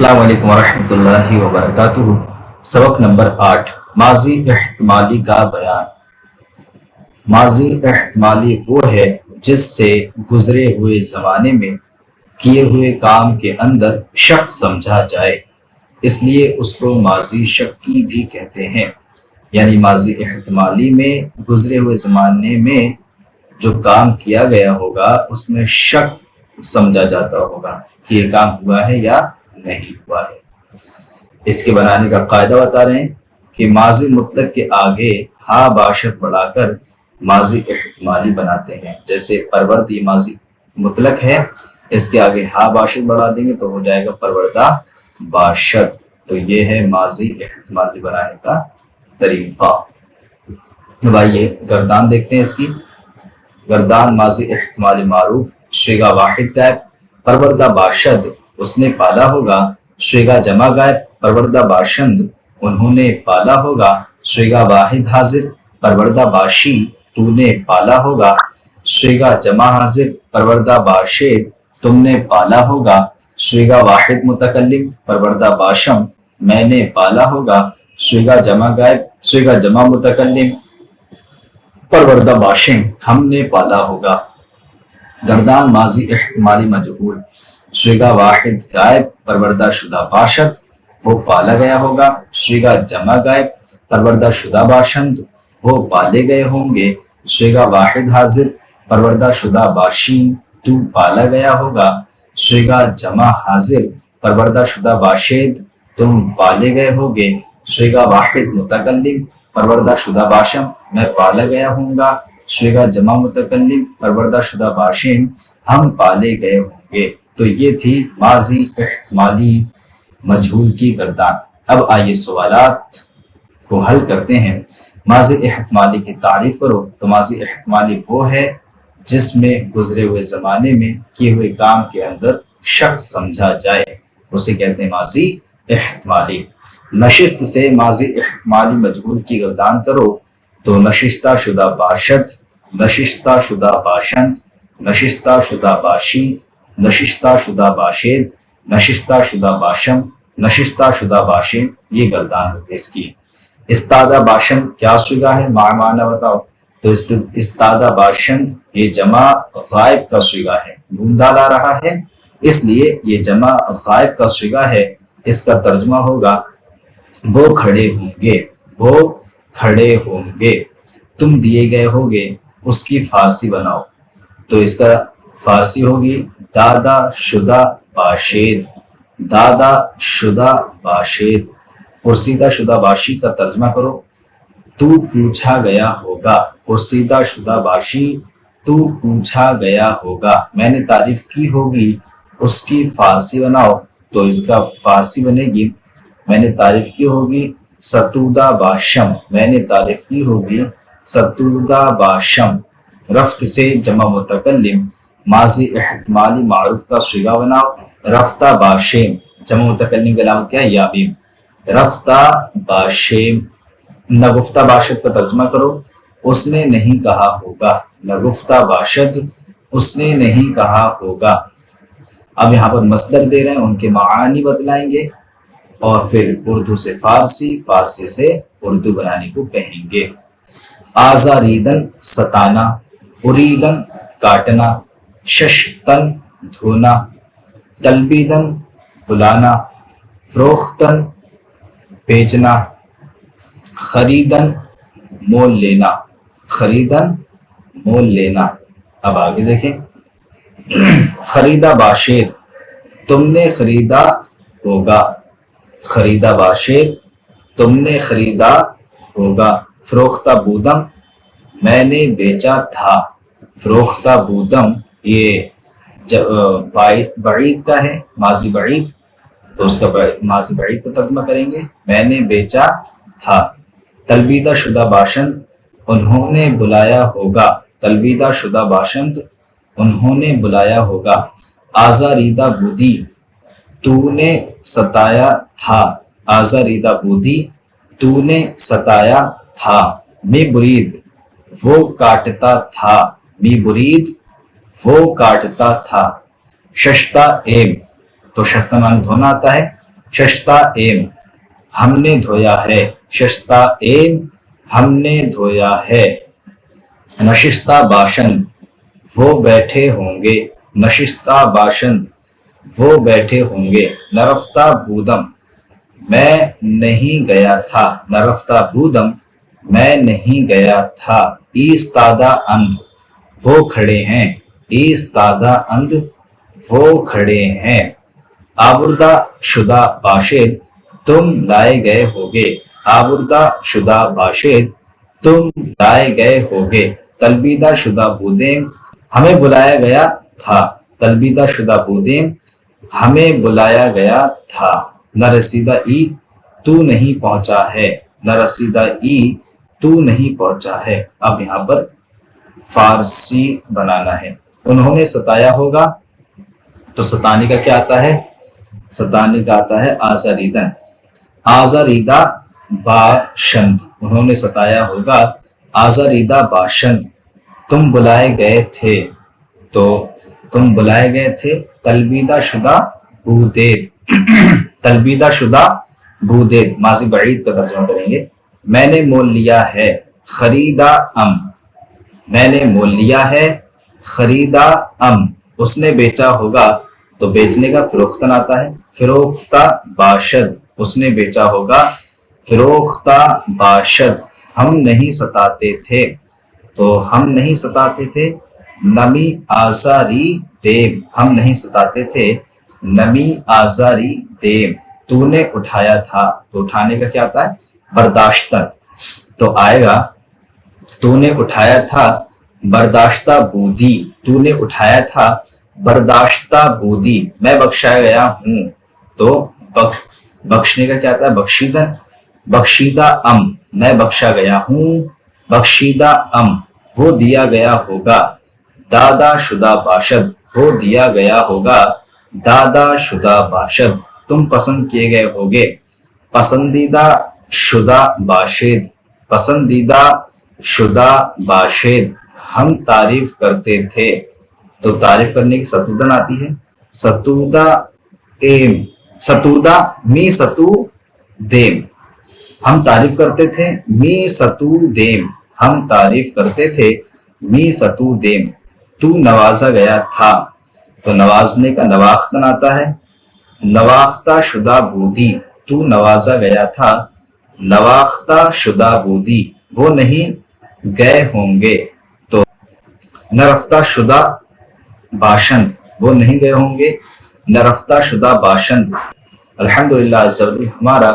अस्सलाम वालेकुम वरहमतुल्लाहि वबरकातुहू। सबक नंबर 8, माजी एहतमाली का बयान। माजी एहतमाली वो है जिससे गुजरे हुए ज़माने में किए हुए काम के अंदर शक समझा जाए, इसलिए उसको माजी शक्की भी कहते हैं। यानी माजी एहतमाली में गुजरे हुए ज़माने में जो काम किया गया होगा उसमें शक समझा जाता होगा कि ये काम हुआ है या नहीं हुआ है। इसके बनाने का कायदा बता रहे हैं कि माजी मुतलक के आगे हा बाशत बढ़ाकर माजी एहतमाली बनाते हैं। जैसे परवर्त ये माजी मुतलक है, इसके आगे हा बाशत बढ़ा देंगे तो हो जाएगा परवरदा बाशत। तो ये है माजी एहतमाली बनाने का तरीका। अब आइए गर्दान देखते हैं इसकी। गर्दान माजी एहतमाली मारूफ, श्रीगा वाहिद गायब, परवरदा बाशद उसने पाला होगा, श्रीगा जमा गायब, परवरदा बाशंद उन्होंने पाला होगा, श्रीगा वाहिद हाजिर, परवरदा बाशी तूने पाला होगा, श्रीगा जमा हाजिर, परवरदा बाशेद तुमने पाला होगा, श्रीगा वाहिद मुतकल्लिम, परवरदा बाशम मैंने पाला होगा, श्रीगा जमा गायब, श्रीगा जमा मुतकल्लिम, परवरदा बाशिम हमने पाला होगा। गर्दान माजी एहतमाली मजहूल, श्रीगा वाहिद गायब, परवरदा शुदा बाशद वो पाला गया होगा, श्रीगा जमा गायब, परवरदा शुदा बाशंद वो पाले गए होंगे, श्रीगा वाहिद हाजिर, परवरदा शुदा बाशी तू पाला गया होगा, श्रीगा जमा हाजिर, परवरदा शुदा बाशेद तुम पाले गए होगे, श्रीगा वाहिद मुतकल्लिम, परवरदा शुदा बाशम मैं पाला गया हूँगा, श्रीगा जमा मुतकल्लिम, परवरदा शुदा बाशिम हम पाले गए होंगे। तो ये थी माजी एहतमाली मजहूल की गर्दान। अब आइए सवालात को हल करते हैं। माजी एहतमाली की तारीफ करो। तो माजी एहतमाली वो है जिसमें गुजरे हुए ज़माने में किए हुए काम के अंदर शक समझा जाए, उसे कहते हैं माजी एहतमाली। नशिस्त से माजी एहतमाली मजहूल की गर्दान करो। तो नशिस्ता शुदा बाशद, नशिस्ता शुदा बाशंद, नशिस्ता शुदा बाशी, नशिस्ता शुदा बाशेद, नशिस्ता शुदा बाशम, नशिस्ता शुदा बाशिम ये गर्दान होगी इसकी। इस्तादा बाशम क्या सिगा है, माना बताओ। तो इस्तादा बाशंद ये जमा गायब का सिगा है, बूंदा ला रहा है इसलिए ये जमा गायब का सिगा है। इसका तर्जुमा होगा वो खड़े होंगे, वो खड़े होंगे। तुम दिए गए होगे उसकी फारसी बनाओ। तो इसका फारसी होगी दादा शुदा बाशेद, दादा शुदा बाशेद। पुरसीदा शुदा बाशी का तर्जमा करो। तू पूछा गया होगा, पुरसीदा शुदा बाशी तू पूछा गया होगा। मैंने तारीफ की होगी उसकी फारसी बनाओ। तो इसका फारसी बनेगी मैंने तारीफ की होगी सतूदा बाशम, मैंने तारीफ की होगी सतूदा बाशम। रफ्त से जमा मुतकल्लिम माजी एहतमाली मारूफ का सिगा बनाओ। रफ्ता बाशेम, जमा मुतकल्लिम की अलामत क्या है, याबीम। रफ्ता बाशेम। नगुफ्ता बाशद का तर्जुमा करो। उसने नहीं कहा होगा, नगुफ्ता बाशद उसने नहीं कहा होगा। अब यहाँ पर मसदर दे रहे हैं, उनके मानी बतलाएंगे और फिर उर्दू से फारसी, फारसी से उर्दू बनाने को कहेंगे। आजारीदन सताना, उरीदन काटना, शशतन धोना, तलबीदन बुलाना, फरोख्तन बेचना, खरीदन मोल लेना, खरीदन मोल लेना। अब आगे देखें। खरीदा बाशेद तुमने खरीदा होगा, खरीदा बाशेद तुमने खरीदा होगा। फरोख्ता बूदम मैंने बेचा था, फरोख्ता बूदम ये बईद का है, माजी बईद। तो उसका माजी बईद को तर्जुमा करेंगे मैंने बेचा था। तलबीदा शुदा बाशंद उन्होंने बुलाया होगा, तलबीदा शुदा बाशंद उन्होंने बुलाया होगा। आजारीदा बूदी तूने सताया था, आजारीदा बूदी तूने सताया था। मी बुरीद वो काटता था, मी बुरीद वो काटता था। शश्ता एब तो शस्ता मान धोना आता है, ششتا ایم ہم نے دھویا ہے، ششتا ایم ہم نے دھویا ہے۔ نشستہ باشند وہ بیٹھے ہوں گے، نشستہ باشند وہ بیٹھے ہوں گے۔ نرفتہ بودم میں نہیں گیا تھا، نرفتہ بودم میں نہیں گیا تھا۔ ایستادہ اند وہ کھڑے ہیں، ایستادہ اند وہ کھڑے ہیں۔ آوردہ شدہ باشد تم لائے گئے ہوگے، آوردہ شدہ باشد تم لائے گئے ہوگے۔ تلبیدہ شدہ بودیم ہمیں بلایا گیا تھا، تلبیدہ شدہ بودیم ہمیں بلایا گیا تھا۔ نہ رسیدہ ای تو نہیں پہنچا ہے، نہ رسیدہ ای تو نہیں پہنچا ہے۔ اب یہاں پر فارسی بنانا ہے۔ انہوں نے ستایا ہوگا تو ستانے کا کیا آتا ہے؟ ستانے کا آتا ہے آزاریدن، آزاریدہ باشند، انہوں نے ستایا ہوگا آزاریدہ باشند۔ تم بلائے گئے تھے، تو تم بلائے گئے تھے۔ تلبیدہ شدہ بودید، تلبیدہ شدہ بودید ماضی بعید کا ترجمہ کریں گے۔ میں نے مول لیا ہے، خریدا ام میں نے مول لیا ہے، خریدا ام اس نے بیچا ہوگا تو بیچنے کا فروختن آتا ہے۔ فروختہ باشد اس نے بیچا ہوگا، فروختہ باشد۔ ہم نہیں ستاتے تھے تو ہم نہیں ستاتے تھے۔ نمی آزاری دیم ہم نہیں ستاتے تھے، نمی آزاری دیم۔ تو نے اٹھایا تھا تو اٹھانے کا کیا آتا ہے؟ برداشتن، تو آئے گا تو نے اٹھایا تھا برداشتہ بودی، تو نے اٹھایا تھا برداشتہ بودی۔ میں بخشایا گیا ہوں تو بخشنے کا کیا آتا ہے؟ بخشیدہ، بخشیدہ ام میں بخشا گیا ہوں، بخشیدہ ام وہ دیا گیا ہوگا۔ دادا شدہ باشد وہ دیا گیا ہوگا، دادا شدہ باشد۔ تم پسند کیے گئے ہوگے، پسندیدہ شدہ باشد، پسندیدہ شدہ باشد۔ ہم تعریف کرتے تھے تو تعریف کرنے کی ستودن آتی ہے، ستودہ ایم، ستودہ می ستو دیم ہم تعریف کرتے تھے، می ستو دیم ہم تعریف کرتے تھے، می ستو دیم۔ تو نوازا گیا تھا تو نوازنے کا نواختن آتا ہے، نواختہ شدہ بودی تو نوازا گیا تھا، نواختہ شدہ بودی وہ نہیں گئے ہوں گے تو نرفتہ شدہ باشند وہ نہیں گئے ہوں گے، نرفتہ شدہ باشند۔ الحمدللہ ہمارا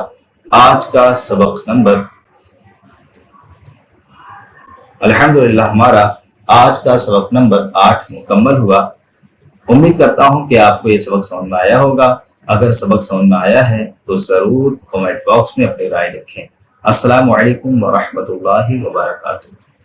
آج کا سبق نمبر الحمدللہ ہمارا آج کا سبق نمبر 8 مکمل ہوا۔ امید کرتا ہوں کہ آپ کو یہ سبق سمجھ میں آیا ہوگا۔ اگر سبق سمجھ میں آیا ہے تو ضرور کمنٹ باکس میں اپنی رائے لکھیں۔ السلام علیکم ورحمۃ اللہ وبرکاتہ۔